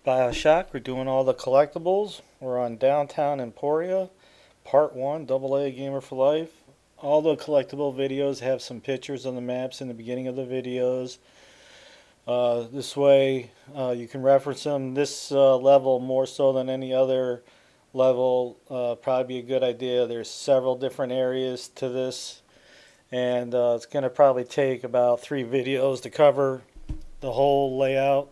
Bioshock. We're doing all the collectibles. We're on downtown Emporia, part one, double A gamer for life. All the collectible videos have some pictures on the maps in the beginning of the videos. This way you can reference them. This level, more so than any other level, probably be a good idea. There's several different areas to this, and it's going to probably take about 3 videos to cover the whole layout.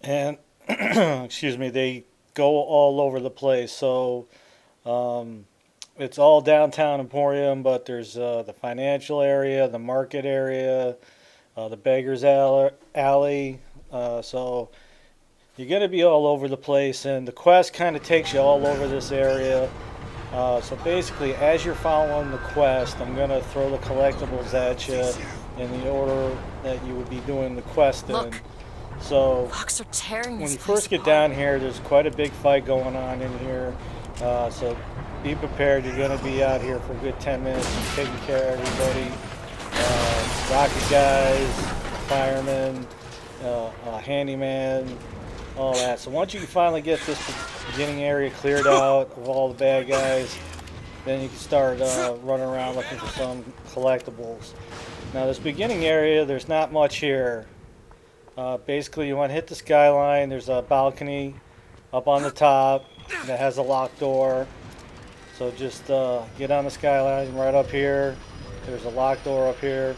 And excuse me, they go all over the place. So um, it's all downtown Emporium, but there's the financial area, the market area, the beggars alley. So you're going to be all over the place, and the quest kind of takes you all over this area. So basically, as you're following the quest, I'm going to throw the collectibles at you in the order that you would be doing the quest in. Look, So rocks are tearing when this you place first get apart. down here, there's quite a big fight going on in here. So be prepared. You're going to be out here for a good 10 minutes taking care of everybody. Rocket guys, firemen, handyman, all that. So once you finally get this beginning area cleared out of all the bad guys, then you can start running around looking for some collectibles. Now this beginning area, there's not much here. Basically, you want to hit the skyline. There's a balcony up on the top that has a locked door. So just get on the skyline right up here. There's a locked door up here.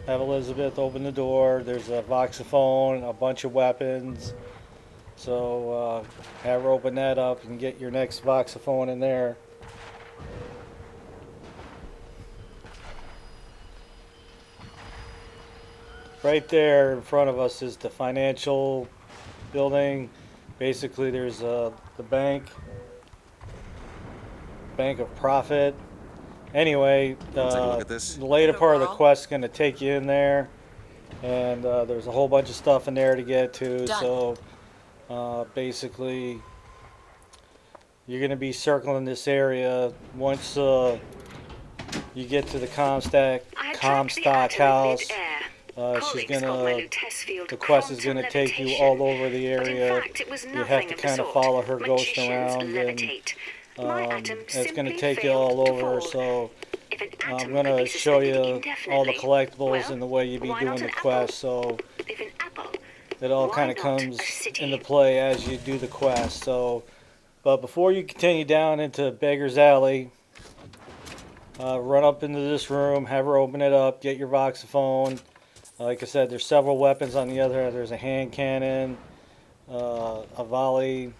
Have Elizabeth open the door. There's a voxophone, a bunch of weapons. So have her open that up and get your next voxophone in there. Right there in front of us is the financial building. Basically, there's the bank of profit. Anyway, I'll take a look at this. the later part of the quest is going to take you in there, and there's a whole bunch of stuff in there to get to. Done. So basically, you're going to be circling this area. Once you get to the Comstock house, she's gonna. The quest is gonna take you all over the area. You have to kind of follow her ghost around, and it's gonna take you all over. So I'm gonna show you all the collectibles and the way you be doing the quest. So it all kind of comes into play as you do the quest. So, but before you continue down into Beggar's Alley, run up into this room, have her open it up, get your voxophone. Like I said, there's several weapons on the other. There's a hand cannon, a volley,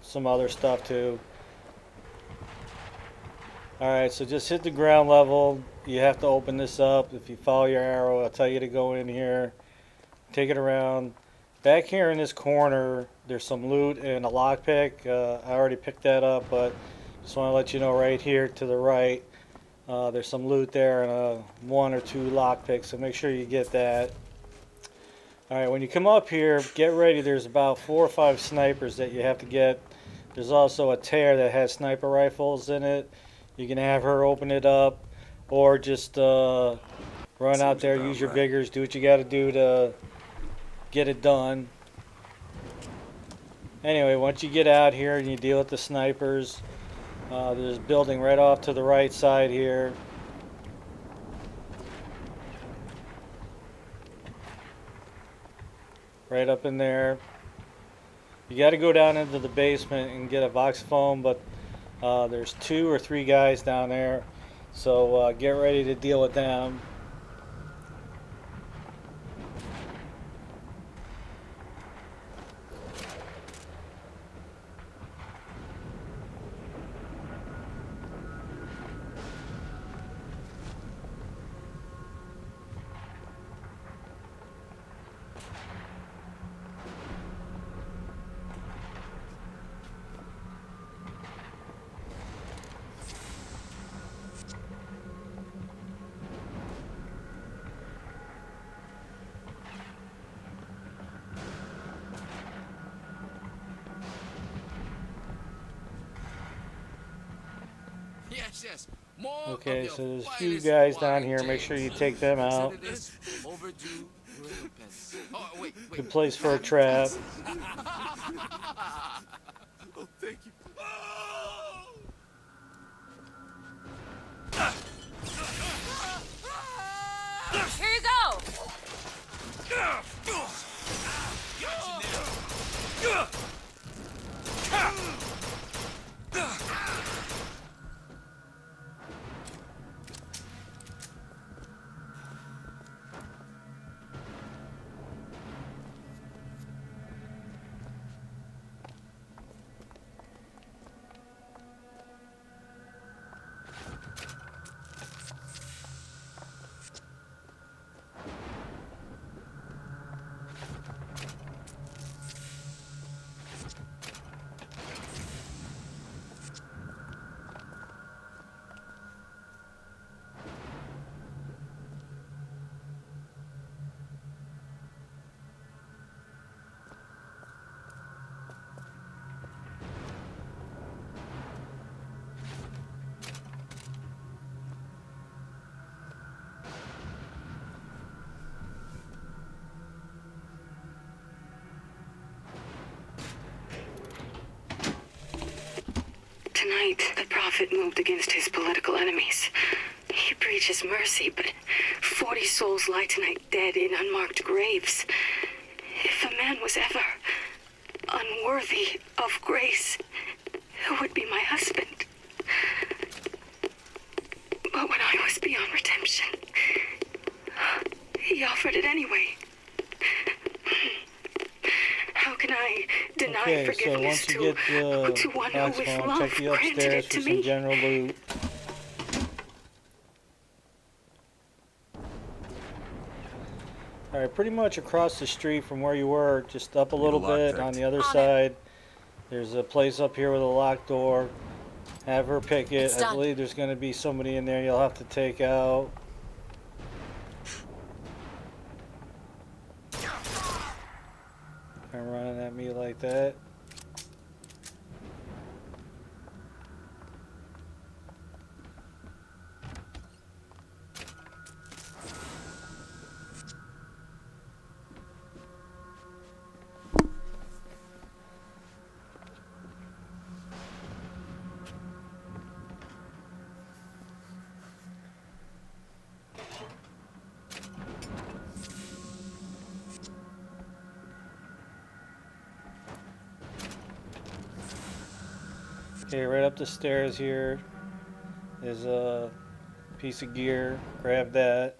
some other stuff too. Alright, so just hit the ground level. You have to open this up. If you follow your arrow, I'll tell you to go in here. Take it around. Back here in this corner, there's some loot and a lockpick. I already picked that up, but just want to let you know right here to the right, there's some loot there and 1 or 2 lockpicks, so make sure you get that. Alright, when you come up here, get ready. There's about 4 or 5 snipers that you have to get. There's also a tear that has sniper rifles in it. You can have her open it up, or just run out there, use your vigors, do what you got to do to get it done. Anyway, once you get out here and you deal with the snipers, there's a building right off to the right side here. Right up in there. You got to go down into the basement and get a voxophone, but there's 2 or 3 guys down there. So get ready to deal with them. Yes, yes. Okay, so there's a few guys down here. Make sure you take them out. Good place for a trap. Oh, thank you. Here you go! Tonight, the Prophet moved against his political enemies. He preaches mercy, but 40 souls lie tonight dead in unmarked graves. If a man was ever unworthy of grace, who would be my husband? But when I was beyond redemption, he offered it anyway. How can I deny Okay, so forgiveness once you get to the one who box with phone, love check the granted upstairs it for to some me? general loot. Alright, pretty much across the street from where you were, just up a little bit on the other side. There's a place up here with a locked door. Have her pick it. I believe there's going to be somebody in there you'll have to take out. I'm running at me like that. Okay, right up the stairs here is a piece of gear. Grab that.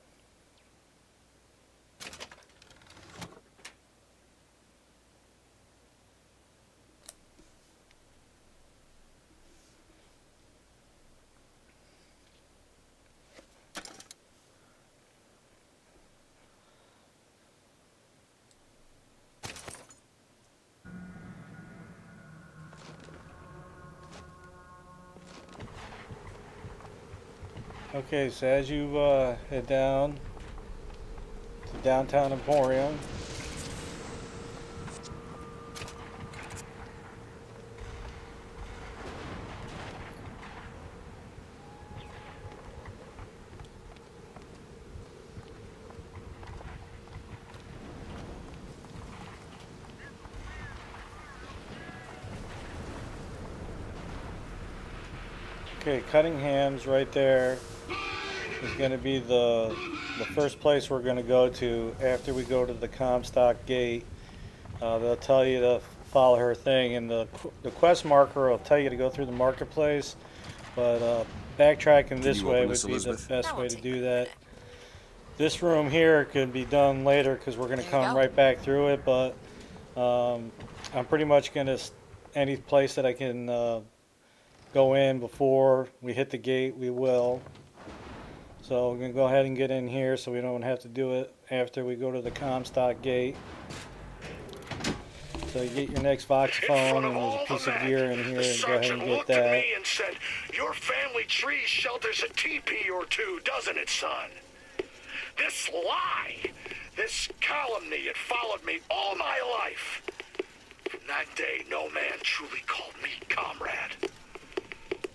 Okay, so as you head down to downtown Emporia, okay, Cunningham's right there is going to be the first place we're going to go to after we go to the Comstock gate. They'll tell you to follow her thing, and the quest marker will tell you to go through the marketplace, but backtracking this way would be the best way to do that. This room here could be done later because we're going to come right back through it, but I'm pretty much going to, any place that I can go in before we hit the gate, we will. So we're going to go ahead and get in here so we don't have to do it after we go to the Comstock gate. So you get your next voxophone, and there's a piece of gear in here, and go ahead and get that. Looked at me and said, "Your family tree shelters a teepee or two, doesn't it, son?" This lie, this calumny, it followed me all my life. From that day, no man truly called me comrade.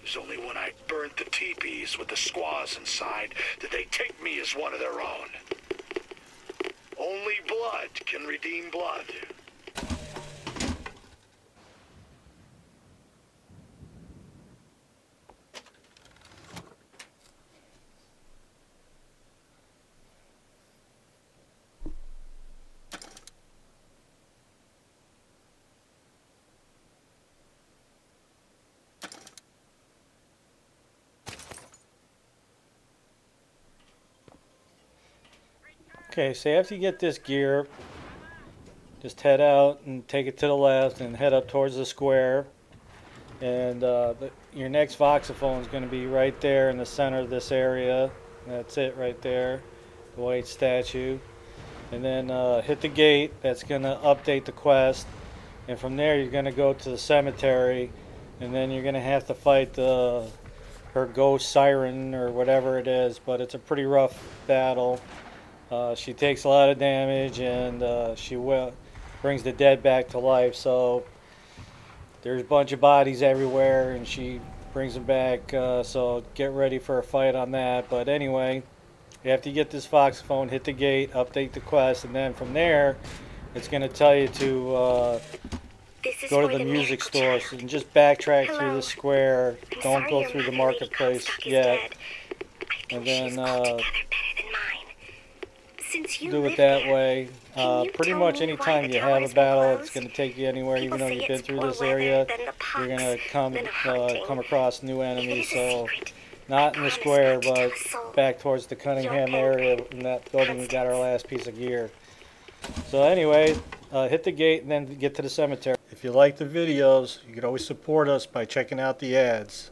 It was only when I burnt the teepees with the squaws inside did they take me as one of their own. Only blood can redeem blood. Okay, so after you get this gear, just head out and take it to the left and head up towards the square. And your next voxophone is going to be right there in the center of this area. That's it right there, the white statue. And then hit the gate. That's going to update the quest. And from there, you're going to go to the cemetery. And then you're going to have to fight her ghost siren or whatever it is. But it's a pretty rough battle. She takes a lot of damage, and she brings the dead back to life. So there's a bunch of bodies everywhere, and she brings them back. So get ready for a fight on that. But anyway, after you get this voxophone, hit the gate, update the quest, and then from there, it's going to tell you to go to the music store. So just backtrack through the square. Don't go through the marketplace yet. And then do it that way. Pretty much anytime you have a battle, it's going to take you anywhere. Even though you've been through this area, you're going to come across new enemies. So not in the square, but back towards the Cunningham area. In that building, we got our last piece of gear. So anyway, hit the gate and then get to the cemetery. If you like the videos, you can always support us by checking out the ads.